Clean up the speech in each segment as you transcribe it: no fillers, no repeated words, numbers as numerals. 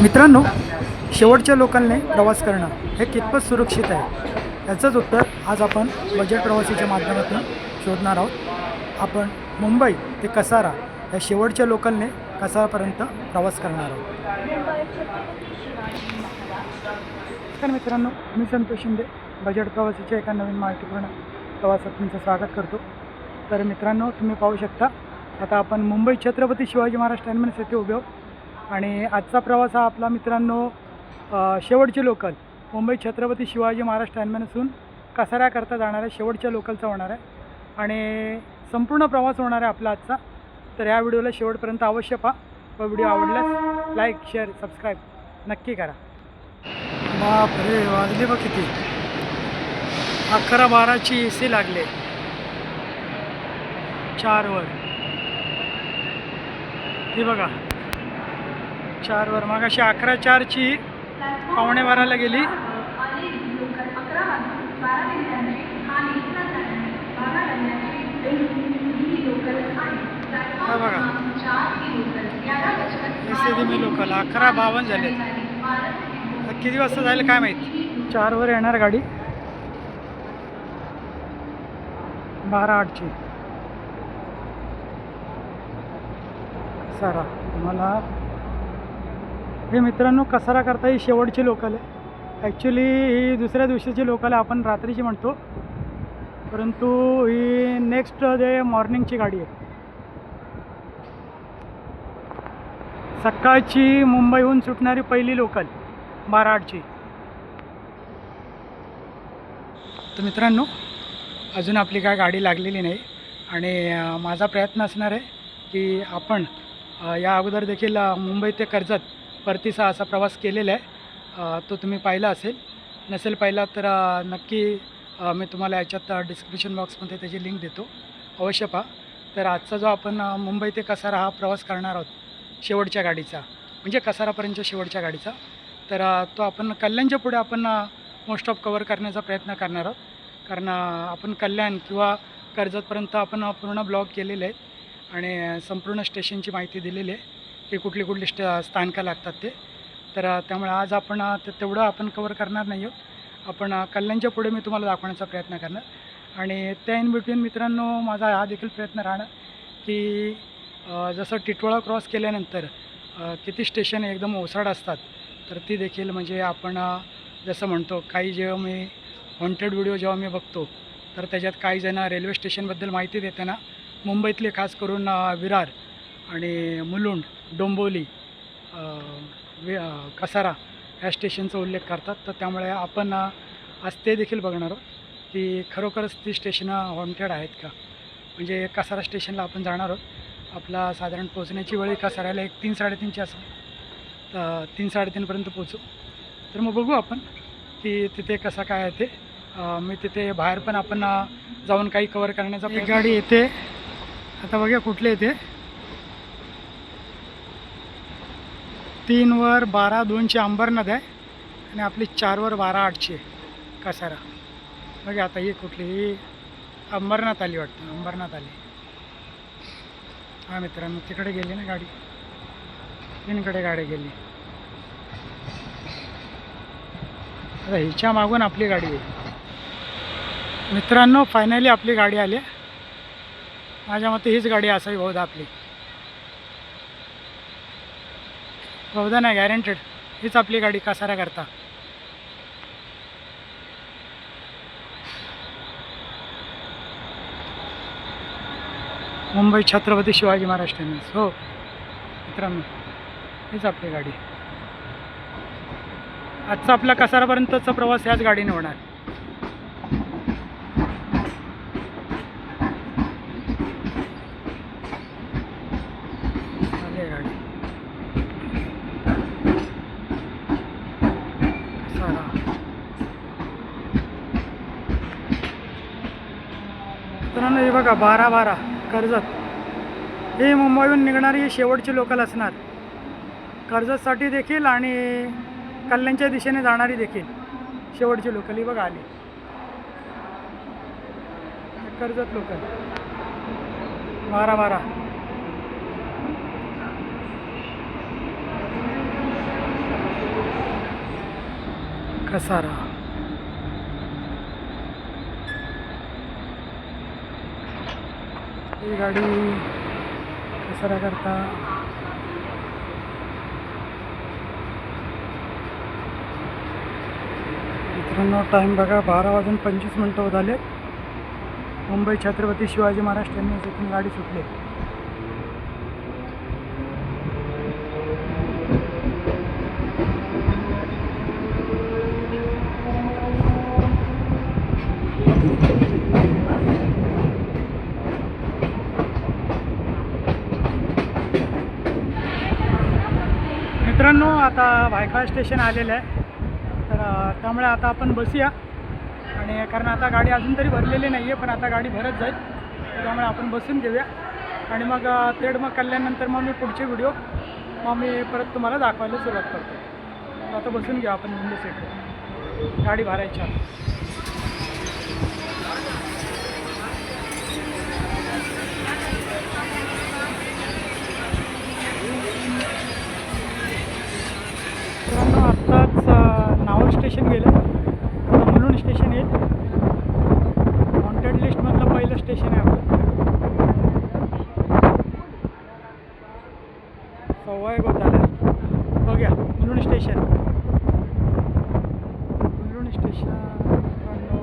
मित्रांनो, शेवटच्या लोकलने प्रवास करणं हे कितपत सुरक्षित आहे याचंच उत्तर आज आपण बजेट प्रवासीच्या माध्यमातून शोधणार आहोत. आपण मुंबई ते कसारा या शेवटच्या लोकलने कसारापर्यंत प्रवास करणार आहोत. तर मित्रांनो, मी संतोष शिंदे बजेट प्रवासीच्या एका नवीन माहितीपूर्ण प्रवासात तुमचं स्वागत करतो. तर मित्रांनो, तुम्ही पाहू शकता आता आपण मुंबई छत्रपती शिवाजी महाराज टर्मिनस येथे उभे आहोत आणि आजचा प्रवास हा आपला मित्रांनो शेवटची लोकल मुंबई छत्रपती शिवाजी महाराज टर्मिनसहून कसाऱ्याकरता जाणाऱ्या शेवटच्या लोकलचा होणार आहे आणि संपूर्ण प्रवास होणार आहे आपला आजचा. तर या व्हिडिओला शेवटपर्यंत अवश्य पहा व व्हिडिओ आवडल्यास लाईक शेअर सबस्क्राईब नक्की करा. बापरे, वाजले बघ किती, 11:12ची AC लागले 4वर. ती बघा 4वर, मग अशी 11:04ची 11:15ला गेली. हा बघा एस लोकल 11:52 झाले. किती वाजता जाईल काय माहीत. 4वर येणार गाडी 12:08ची. कसारा तुम्हाला हे मित्रांनो कसारा करता ही शेवटची लोकल आहे. ॲक्च्युली ही दुसऱ्या दिवशीची लोकल आहे, आपण रात्रीची म्हणतो, परंतु ही नेक्स्ट डे मॉर्निंगची गाडी आहे. सकाळची मुंबईहून सुटणारी पहिली लोकल 12:08ची. तर मित्रांनो, अजून आपली काय गाडी लागलेली नाही आणि माझा प्रयत्न असणार आहे की आपण या अगोदर देखील मुंबई ते कर्जत परतीचा असा प्रवास केलेला आहे. तो तुम्ही पाहिला असेल, नसेल पाहिला तर नक्की मी तुम्हाला याच्यात डिस्क्रिप्शन बॉक्समध्ये त्याची लिंक देतो, अवश्य पहा. तर आजचा जो आपण मुंबई ते कसारा हा प्रवास करणार आहोत शेवटच्या गाडीचा, म्हणजे कसारापर्यंतच्या शेवटच्या गाडीचा, तर तो आपण कल्याणच्या पुढे आपण मोस्ट ऑफ कवर करण्याचा प्रयत्न करणार आहोत. कारण आपण कल्याण किंवा कर्जतपर्यंत आपण पूर्ण ब्लॉग केलेले आहेत आणि संपूर्ण स्टेशनची माहिती दिलेली आहे की कुठली कुठली स्थानकं लागतात ते. तर त्यामुळे आज आपण तेवढं आपण कवर करणार नाही आहोत. आपण कल्याणच्या पुढे मी तुम्हाला दाखवण्याचा प्रयत्न करणार आणि त्या इन बिटवीन मित्रांनो माझा हा देखील प्रयत्न राहणार की जसं टिटवाळा क्रॉस केल्यानंतर किती स्टेशन एकदम ओसाड असतात, तर ती देखील म्हणजे आपण जसं म्हणतो, काही जेव्हा मी हॉन्टेड व्हिडिओ जेव्हा मी बघतो तर त्याच्यात काही जण रेल्वे स्टेशनबद्दल माहिती देताना मुंबईतले खास करून विरार आणि मुलुंड, डोंबिवली, कसारा ह्या स्टेशनचा उल्लेख करतात. तर त्यामुळे आपण आज ते देखील बघणार आहोत की खरोखरच ती स्टेशनं हॉन्टेड आहेत का. म्हणजे कसारा स्टेशनला आपण जाणार आहोत. आपला साधारण पोहोचण्याची वेळ कसाऱ्याला 3-3:30ची असेल, तर 3-3:30पर्यंत पोचू. तर मग बघू आपण की तिथे कसा काय आहे ते. मी तिथे बाहेर पण आपण जाऊन काही कवर करण्याचा एक गाडी येते आता, बघूया कुठले येते. 3वर 12:02ची अंबरनाथ आहे आणि आपली 4वर 12:08ची आहे कसारा. बघा आता ही कुठली, ही अंबरनाथ आली वाटतं, अंबरनाथ आली. हां मित्रांनो, तिकडे गेली ना गाडी, 3कडे गाडी गेली. आता हिच्या मागून आपली गाडी आहे. मित्रांनो, फायनली आपली गाडी आली. माझ्या मते हीच गाडी असावी बहुधा आपली, बहुधा नाही, गॅरंटेड हीच आपली गाडी कसारा करता. मुंबई छत्रपती शिवाजी महाराज टर्मिनस. हो मित्रांनो, हीच आपली गाडी. आजचा आपला कसारापर्यंतचा प्रवास ह्याच गाडीने होणार. गाडी कसारा. मित्रांनो, हे बघा 12:12 कर्जत. ही मुंबईहून निघणारी शेवटची लोकल असणार, कर्जतसाठी देखील आणि कल्याणच्या दिशेने जाणारी देखील शेवटची लोकल. ही बघा आली कर्जत लोकल 12:12. कसारा. ही गाडी कसारा करता मित्रांनो. टाईम बघा 12:25 होत आले. मुंबई छत्रपती शिवाजी महाराज टर्मिनसमधून गाडी सुटली. मित्रांनो आता भायखळा स्टेशन आलेलं आहे, तर त्यामुळे आता आपण बसूया. आणि कारण आता गाडी अजून तरी भरलेली नाही आहे, पण आता गाडी भरत जाईल, त्यामुळे आपण बसून घेऊया. आणि मग तेड कल्यानंतर मग मी पुढचे व्हिडिओ मग मी परत तुम्हाला दाखवायला सुरुवात करतो. आता बसून घेऊ आपण विंडो सीटवर गाडी भरायच्या. मित्रांनो आत्ताच नावल स्टेशन गेलं, आता मुलुंड स्टेशन येईल. वॉन्टेड लिस्टमधलं पहिलं स्टेशन आहे आपलं. 1:15 होत आलं. बघूया मुलुंड स्टेशन. मुलुंड स्टेशन मित्रांनो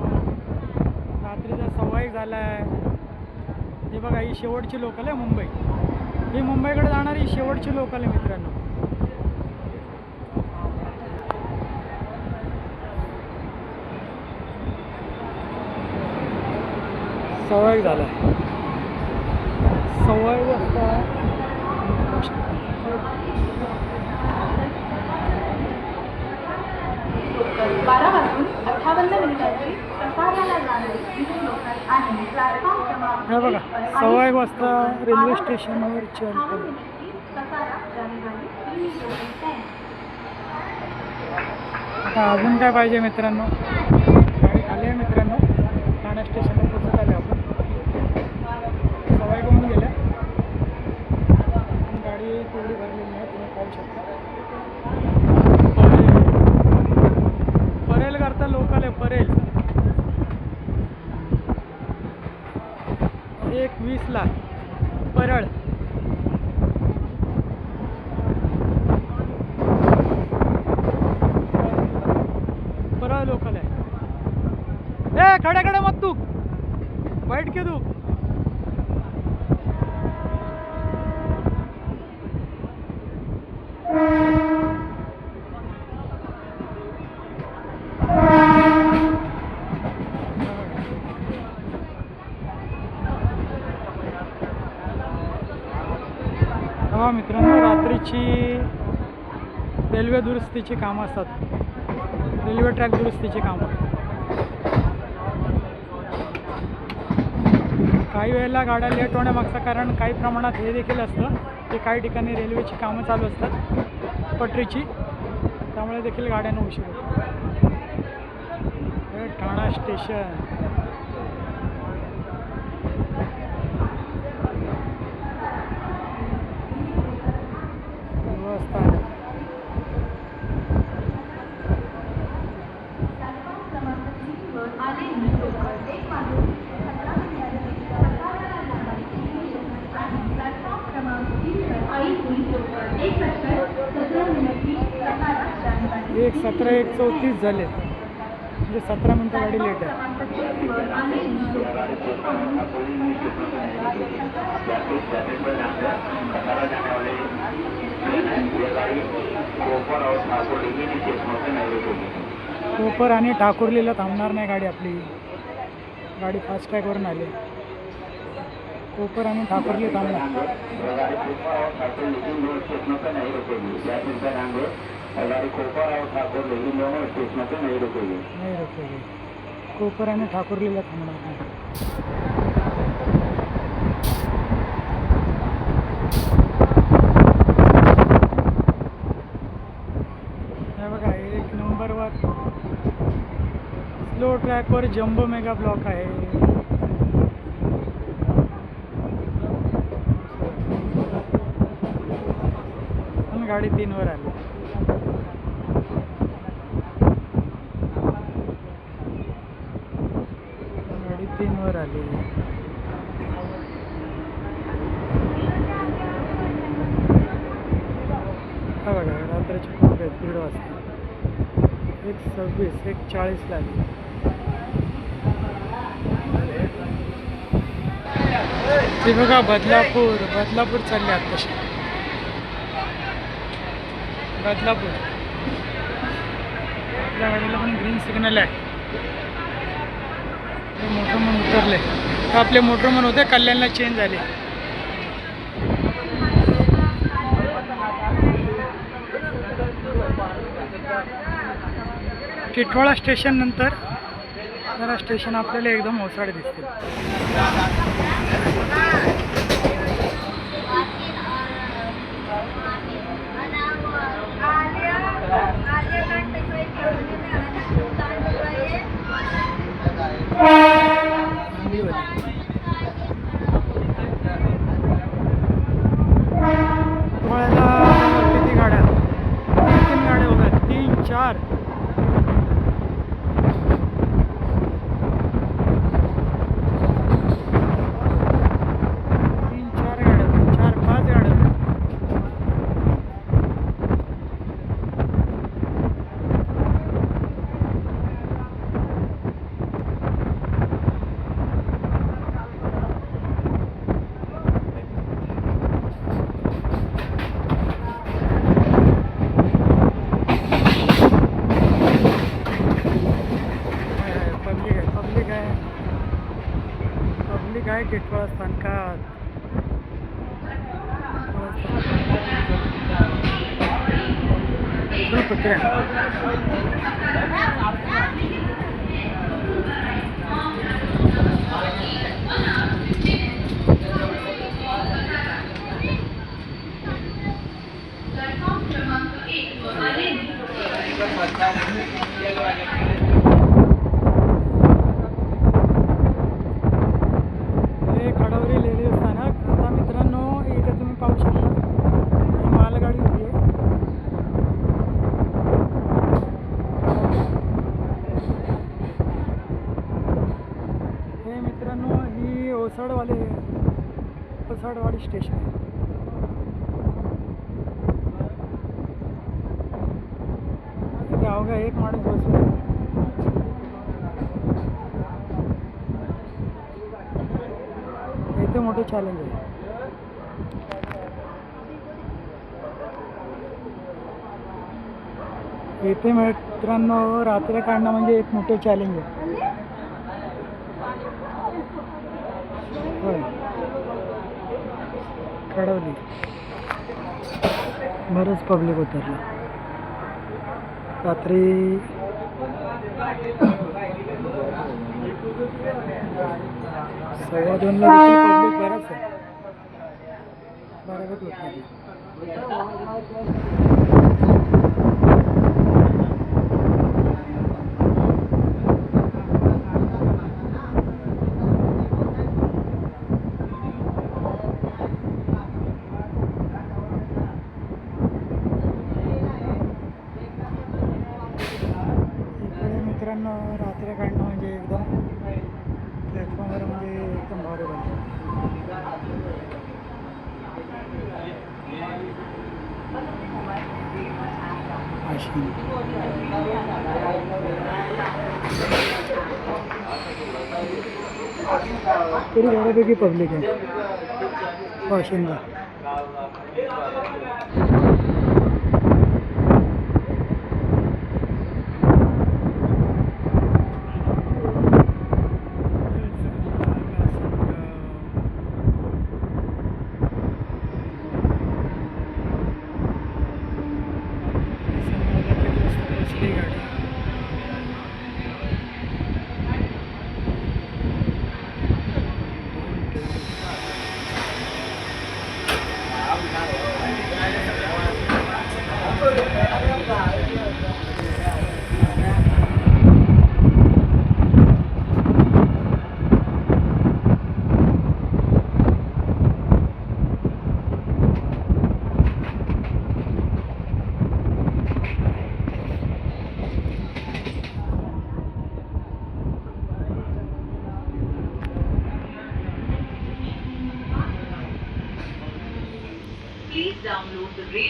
रात्रीचा 1:15 झाला आहे. हे बघा ही शेवटची लोकल आहे मुंबई. ही मुंबईकडे जाणारी शेवटची लोकल आहे मित्रांनो. सवाई झाला आहे. 1:15 वाजता 12:58 कसाऱ्याला जाणारी ही लोकल आणि प्लॅटफॉर्म क्रमांक हे बघा 1:15 वाजता रेल्वे स्टेशनवर चल. कसारा जानेवारी 3 आता अजून काय पाहिजे मित्रांनो. गाडी खाली आहे मित्रांनो. ठाणे स्टेशनवर पोचत आले आपण. 1:15 होऊन गेल्या. गाडी तेवढी भरलेली आहे, तुम्ही पाहू शकता. परेल करता लोकल आहे. परेल 1:20 परळ. परळ लोकल आहे. ए खडे खडे मत तू बैठ के तू. हा मित्रांनो रात्रीची रेल्वे दुरुस्तीची कामं असतात. रेल्वे ट्रॅक दुरुस्तीची कामं. काही वेळेला गाड्या लेट होण्यामागचं कारण काही प्रमाणात हे देखील असतं की काही ठिकाणी रेल्वेची कामं चालू असतात पटरीची, त्यामुळे देखील गाड्यांना उशीर होतो. हे ठाणा स्टेशन. एक 17:34 झाले, म्हणजे 17 मिनटं गाडी लेट आहे. कोपर आणि ठाकुर्लीला थांबणार नाही गाडी आपली. गाडी फास्ट ट्रॅकवरून आली. कोपर आणि ठाकुर्ली थांबणार. नहीं रुकेगी. कोपर आणि ठाकुर्लीला थांबणार नाही. हे बघा 1 नंबरवर स्लो ट्रॅकवर जम्बो मेगा ब्लॉक आहे. गाडी 3 वर आली. झाली. हा बघा रात्रीची खूप आहेत, 1:30 वाजता. 1:26 1:40 आली. ते बघा बदलापूर चालले आहेत तसे. बदलापूर आपल्या गाडीला पण ग्रीन सिग्नल आहे. ते मोटर मन उतरले तर आपले मोटर मन होते कल्याणला चेंज झाले. टिटवाळा स्टेशन नंतर जरा स्टेशन आपल्याला एकदम ओसाड दिसते. किती गाड्या, 3 गाड्या होत्या, 3 4 पब्लिक आहे टिटवाळा स्थानकात. कुत्र्या हे खडवरी रेल्वे स्थानक. आता मित्रांनो इथे तुम्ही पाहू शकता ही मालगाडी उभी आहे. हे मित्रांनो ही ओसाडवाडी स्टेशन आहे. इथे अवघा एक माणूस बसून आहे. इथे मोठे चॅलेंज आहे. इथे मित्रांनो रात्र काढणं म्हणजे एक मोठे चॅलेंज आहे. होय कळवली बरंच पब्लिक उतरलं रात्री. सव्वा 2ला पब्लिक बरंच आहे, बऱ्यापैकी उतरली. मित्रांनो रात्री काढणं म्हणजे एकदम प्लॅटफॉर्मवर म्हणजे एकदम भारी बनतं. अशी तरी बऱ्यापैकी पब्लिक आहे. वाशिंदा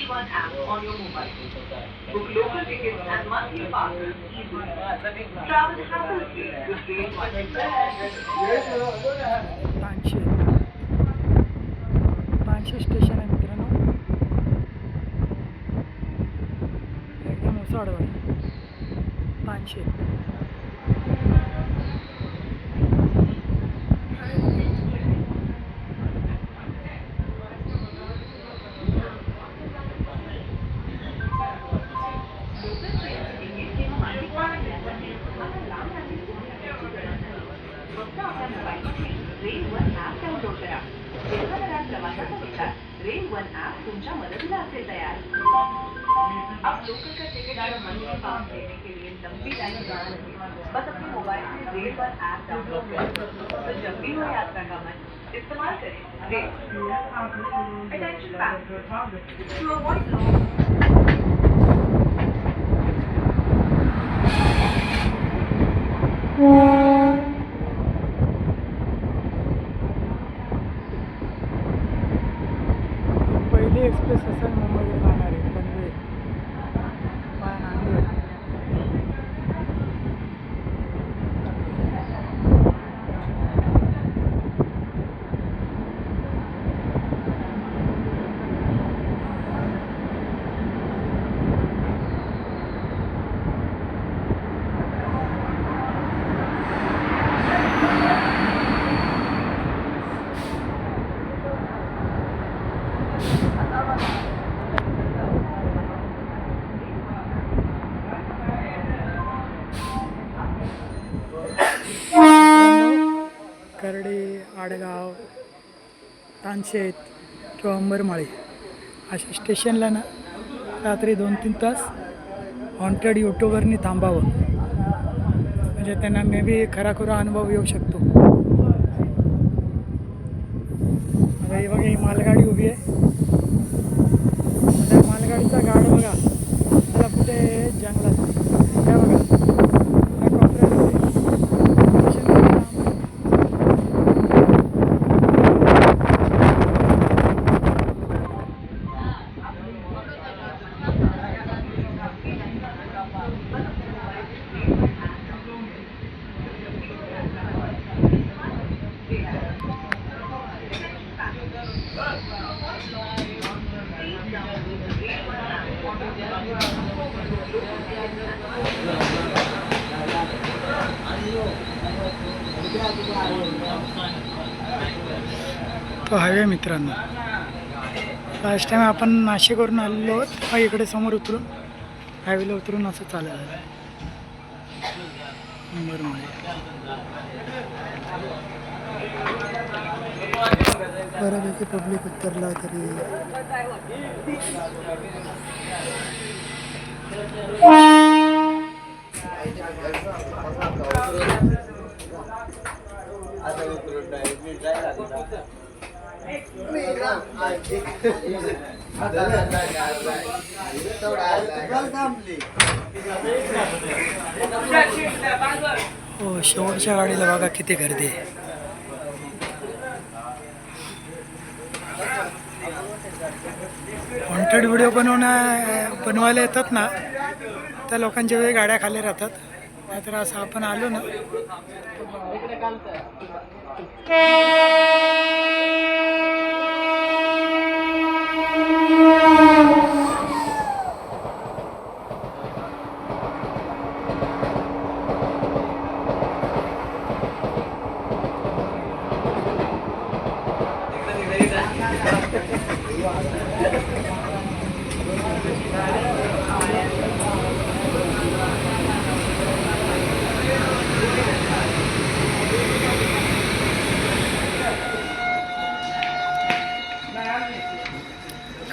Rail One app on your mobile. Book local tickets and monthly passes easily. Travel hassle-free with Rail One. Panshe station आहे मित्रांनो. एकदम ओसाडवर Panshe. Rail One app download करा. जेव्हा दरात प्रवासाचा विचार रेल वन ॲप तुमच्या मदतीला असेल तयार. अब लोकल का टिकट और मंथली पास लेने के लिए लंबी लाइन लगाना नहीं, बस अपने मोबाइल में रेल वन ऐप डाउनलोड करें. तो जब भी हो यात्रा का मन इस्तेमाल करें rail. Attention passengers, to avoid long पहिली एक्सप्रेस असं मुंबईला जाणार आहे पनवेल बाय नांदेड. करडे, आडगाव, तानशेत किंवा अंबरमाळी अशा स्टेशनला ना रात्री 2-3 तास हॉन्टेड यूट्यूबरनी थांबावं, म्हणजे त्यांना मे बी खराखुरा अनुभव येऊ शकतो. आता ही बघा, ही मालगाडी उभी आहे. त्या मालगाडीचा गाड बघा, त्याला कुठे जंगलात काय बघा त्या कोपऱ्यामध्ये स्टेशन तो हायवे मित्रांनो. लास्ट टाइम आपण नाशिकवरून आलेलो आहोत, तेव्हा इकडे समोर उतरून हायवेला उतरून असं चाललं आहे. अंबरमाळी बऱ्यापैकी पब्लिक उतरला तरी हो. शेवटच्या गाडीला बघा किती गर्दी आहे. हॉन्टेड व्हिडिओ बनवायला येतात ना, त्या लोकांच्या वेळी गाड्या खाली राहतात. नाहीतर असं आपण आलो ना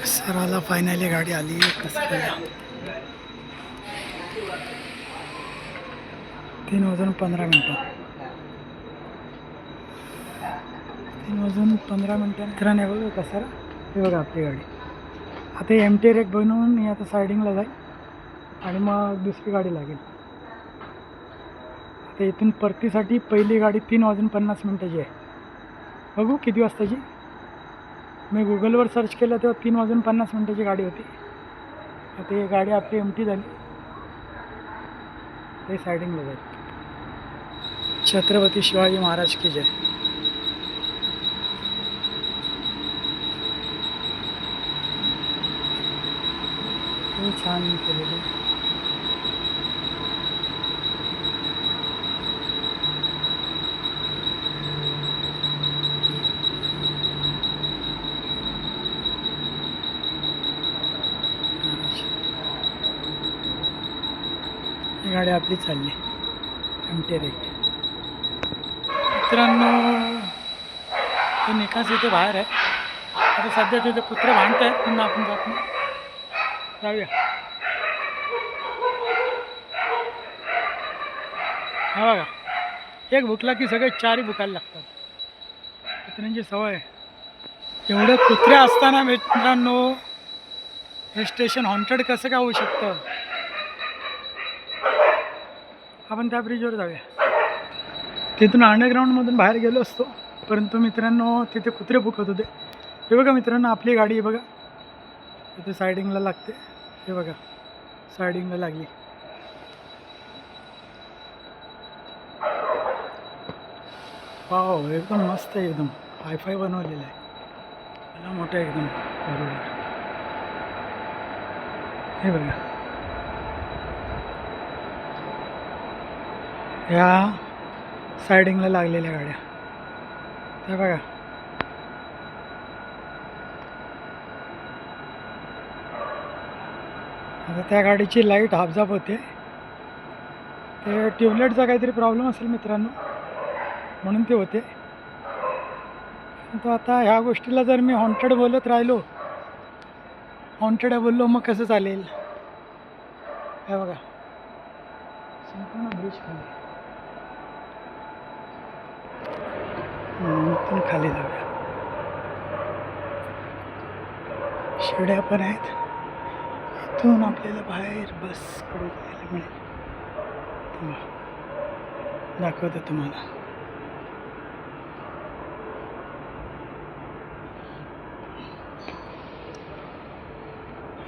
सराला फायनली गाडी आली. कसं 3:15 मित्रांनी बघा कसं. हे बघा आपली गाडी आता एमटी रेक बनवून मी आता सायडिंगला जाईल आणि मग दुसरी गाडी लागेल. आता इथून परतीसाठी पहिली गाडी 3:50 आहे. बघू किती वाजताची. मी गुगलवर सर्च केलं तेव्हा 3:50 गाडी होती. आता ही गाडी आपली एमटी झाली. ते सायडिंगला जाईल. छत्रपती शिवाजी महाराज की जय. हे छान केलेलं. ही गाडी आपली चालली एमटी रेक. मित्रांनो हे निकास इथे बाहेर आहे. आता सध्या तिथे कुत्रे भांडत आहेत. पुन्हा आपण जात नाही. जाऊया. हा बघा एक भुकला की सगळे चारही भुकायला लागतात. कुत्र्यांची सवय आहे. एवढे कुत्रे असताना मित्रांनो हे स्टेशन हॉन्टेड कसं काय होऊ शकतं. आपण त्या ब्रिजवर जाऊया. तिथून अंडरग्राऊंडमधून बाहेर गेलो असतो, परंतु मित्रांनो तिथे कुत्रे भुकत होते. हे बघा मित्रांनो आपली गाडी आहे बघा. इथे सायडिंगला लागते. हे बघा सायडिंगला लागली. वाव एकदम मस्त आहे. एकदम हायफाय बनवलेलं आहे. मला मोठं एकदम बरोबर. हे बघा ह्या सायडिंगला लागलेल्या गाड्या. हे बघा आता त्या गाडीची लाईट हाफजाप होते. ते ट्यूबलाईटचा काहीतरी प्रॉब्लेम असेल मित्रांनो, म्हणून ते होते. तर आता ह्या गोष्टीला जर मी हॉन्टेड बोलत राहिलो, हॉन्टेड आहे बोललो, मग कसं चालेल. हे बघा संपूर्ण ब्रिज खाली. इथून खाली जाऊया. शिड्या पण आहेत. इथून आपल्याला बाहेर बसकडे जायला मिळेल. दाखवतो तुम्हाला.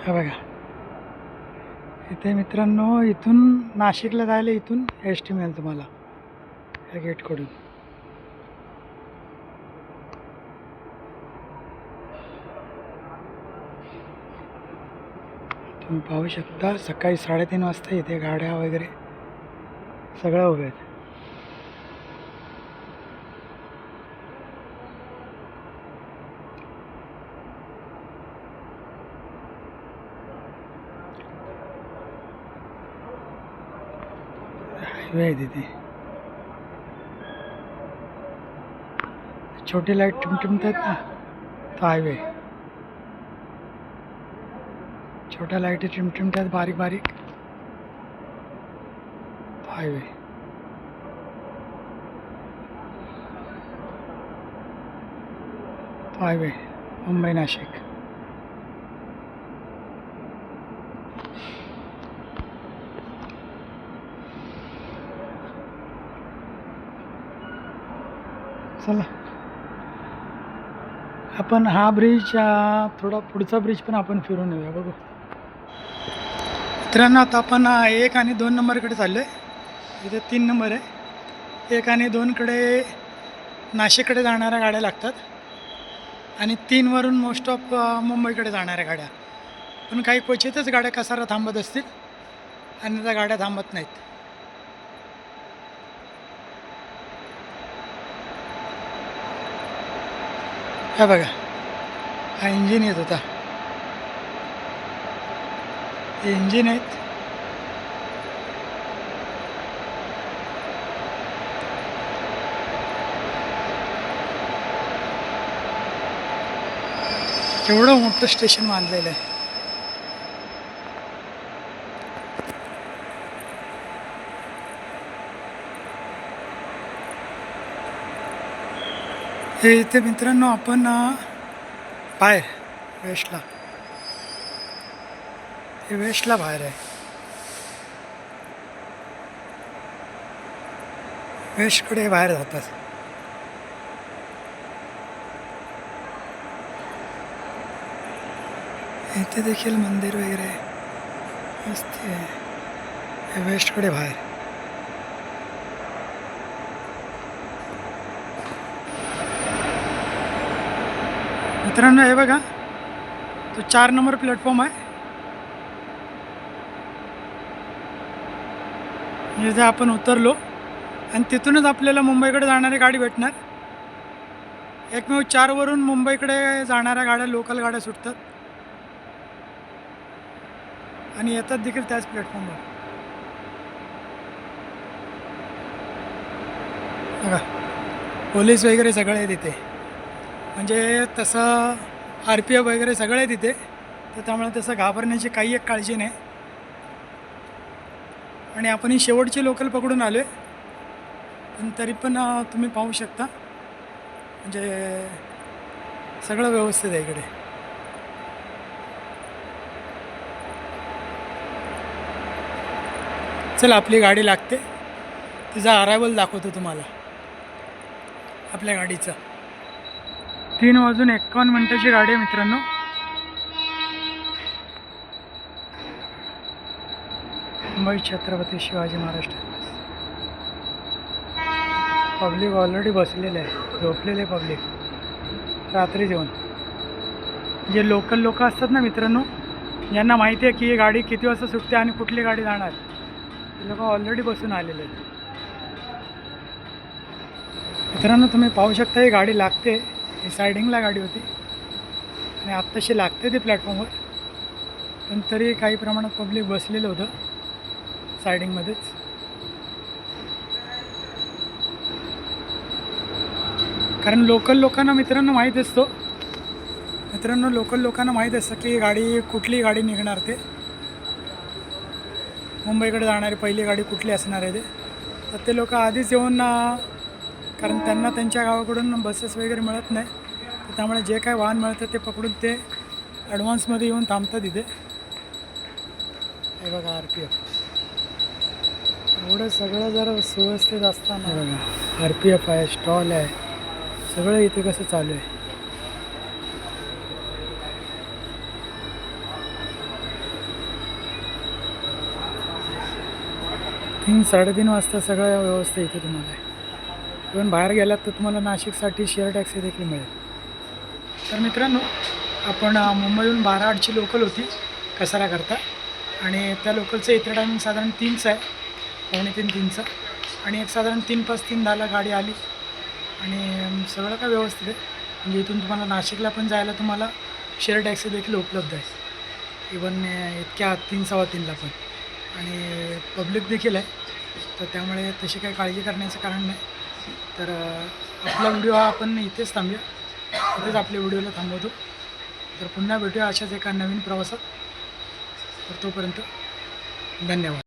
हा बघा इथे मित्रांनो इथून नाशिकला जायला इथून एस टी मिळेल तुम्हाला या गेटकडून. तुम्ही पाहू शकता सकाळी 3:30 वाजता इथे गाड्या वगैरे सगळं उभे आहेत. हायवे आहे तिथे. छोटी लाईट टिमटिमतात ना, तो हायवे. छोट्या लाईटी टिमटिमतात बारीक बारीक, तो हायवे. तो हायवे मुंबई नाशिक. चला आपण हा ब्रिज थोडा पुढचा ब्रिज पण आपण फिरून येऊया. बघू मित्रांनो आता आपण 1 आणि 2 नंबरकडे चाललो आहे. इथे 3 नंबर आहे. 1 आणि 2कडे नाशिककडे जाणाऱ्या गाड्या लागतात आणि 3वरून मोस्ट ऑफ मुंबईकडे जाणाऱ्या गाड्या. पण काही क्वचितच गाड्या कसारा थांबत असतील आणि त्या गाड्या थांबत नाहीत. हा बघा हा इंजिन येत होता. हे इंजिन आहेत. केवढं मोठं स्टेशन बांधलेलं आहे. हे इथे मित्रांनो आपण बाहेर वेस्टला, हे वेस्टला बाहेर आहे. वेस्टकडे बाहेर जातात. इथे देखील मंदिर वगैरे आहे. मस्त आहे. हे वेस्टकडे बाहेर. मित्रांनो हे बघा, तो 4 नंबर प्लॅटफॉर्म आहे. जिथे आपण उतरलो आणि तिथूनच आपल्याला मुंबईकडे जाणारी गाडी भेटणार. एकमेव 4 वरून मुंबईकडे जाणाऱ्या गाड्या, लोकल गाड्या सुटतात आणि येतात देखील त्याच प्लॅटफॉर्मवर. बघा पोलीस वगैरे सगळे आहे तिथे. म्हणजे तसं RPF वगैरे सगळे आहे तिथे, तर त्यामुळे तसं घाबरण्याची काही एक काळजी नाही. आणि आपण ही शेवटची लोकल पकडून आलो आहे, पण तरी पण तुम्ही पाहू शकता म्हणजे सगळं व्यवस्थित आहे इकडे. चला आपली गाडी लागते, तिचा अरायवल दाखवतो तुम्हाला आपल्या गाडीचं. 3:51 गाडी आहे मित्रांनो. Mumbai Chhatrapati Shivaji Maharaj terminus. Public already बसलेले आहे, झोपलेले पब्लिक रात्री जेवण. जे लोकल लोक असतात ना मित्रांनो, यांना माहिती आहे की ही गाडी किती वाजता सुटते आणि कुठली गाडी जाणार, ते लोक ऑलरेडी बसून आलेले आहेत. मित्रांनो तुम्ही पाहू शकता ही गाडी लागते. ही सायडिंगला गाडी होती आणि आत्ताशी लागते ती प्लॅटफॉर्मवर, पण तरी काही प्रमाणात पब्लिक बसलेलं होतं सायडिंगमध्येच. कारण लोकल लोकांना मित्रांनो माहीत असतं की गाडी कुठली गाडी निघणार, ते मुंबईकडे जाणारी पहिली गाडी कुठली असणार आहे ते. तर ते लोक आधीच येऊन, कारण त्यांना त्यांच्या गावाकडून बसेस वगैरे मिळत नाही, तर त्यामुळे जे काय वाहन मिळतं ते पकडून ते ॲडव्हान्समध्ये येऊन थांबतात इथे. हे बघा RPF. एवढं सगळं जर सुव्यवस्थित असताना बघा RPF आहे, स्टॉल आहे, सगळं इथे कसं चालू आहे. 3-3:30 वाजता सगळं व्यवस्था इथे तुम्हाला आहे. इव्हन बाहेर गेलात तर तुम्हाला नाशिकसाठी शेअर टॅक्सी देखील मिळेल. तर मित्रांनो आपण मुंबईहून 12:08ची लोकल होती कसाराकरता, आणि त्या लोकलचं इथे टायमिंग साधारण 3चं आहे, 2:45-3चं. आणि एक साधारण 3:05-3:10ला गाडी आली आणि सगळं काय व्यवस्थित आहे. म्हणजे इथून तुम्हाला नाशिकला पण जायला तुम्हाला शेअर टॅक्सी देखील उपलब्ध आहे, इवन इतक्या 3-3:15ला पण. आणि पब्लिक देखील आहे, तर त्यामुळे तशी काही काळजी करण्याचं कारण नाही. तर आपला व्हिडिओ हा आपण इथेच थांबूया, इथेच आपल्या व्हिडिओला थांबवतो. तर पुन्हा भेटूया अशाच एका नवीन प्रवासात. तर तोपर्यंत धन्यवाद.